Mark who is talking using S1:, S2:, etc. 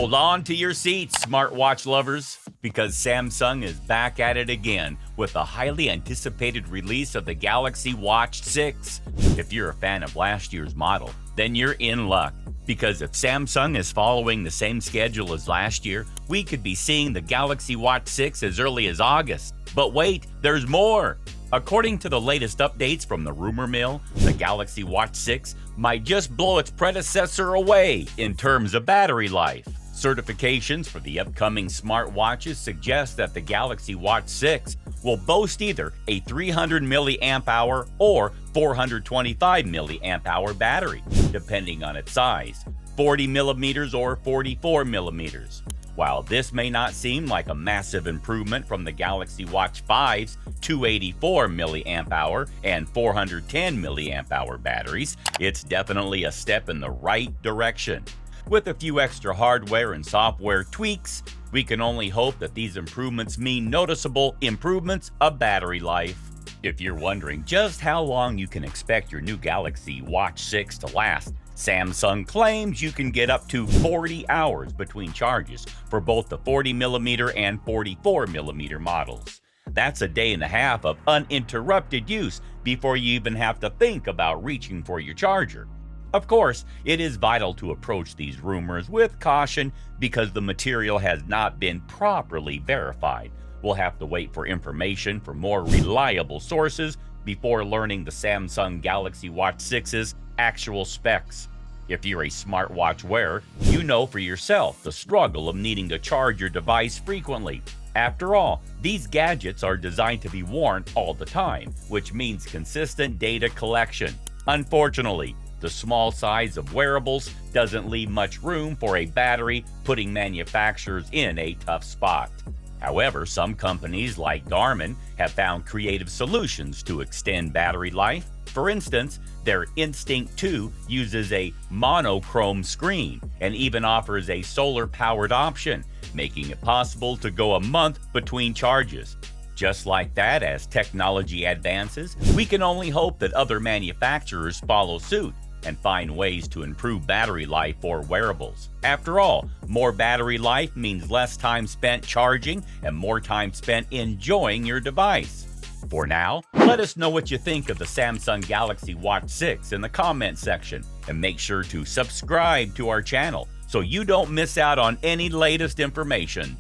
S1: Hold on to your seats, smartwatch lovers, because Samsung is back at it again with the highly anticipated release of the Galaxy Watch 6. If you're a fan of last year's model, then you're in luck, because if Samsung is following the same schedule as last year, we could be seeing the Galaxy Watch 6 as early as August. But wait, there's more! According to the latest updates from the rumor mill, the Galaxy Watch 6 might just blow its predecessor away in terms of battery life. Certifications for the upcoming smartwatches suggest that the Galaxy Watch 6 will boast either a 300 mAh or 425 mAh battery, depending on its size, 40 mm or 44 mm. While this may not seem like a massive improvement from the Galaxy Watch 5's 284 mAh and 410 mAh batteries, it's definitely a step in the right direction. With a few extra hardware and software tweaks, we can only hope that these improvements mean noticeable improvements of battery life. If you're wondering just how long you can expect your new Galaxy Watch 6 to last, Samsung claims you can get up to 40 hours between charges for both the 40 mm and 44 mm models. That's a day and a half of uninterrupted use before you even have to think about reaching for your charger. Of course, it is vital to approach these rumors with caution because the material has not been properly verified. We'll have to wait for information from more reliable sources before learning the Samsung Galaxy Watch 6's actual specs. If you're a smartwatch wearer, you know for yourself the struggle of needing to charge your device frequently. After all, these gadgets are designed to be worn all the time, which means consistent data collection. Unfortunately, the small size of wearables doesn't leave much room for a battery, putting manufacturers in a tough spot. However, some companies like Garmin have found creative solutions to extend battery life. For instance, their Instinct 2 uses a monochrome screen and even offers a solar-powered option, making it possible to go a month between charges. Just like that, as technology advances, we can only hope that other manufacturers follow suit and find ways to improve battery life for wearables. After all, more battery life means less time spent charging and more time spent enjoying your device. For now, let us know what you think of the Samsung Galaxy Watch 6 in the comment section, and make sure to subscribe to our channel so you don't miss out on any latest information.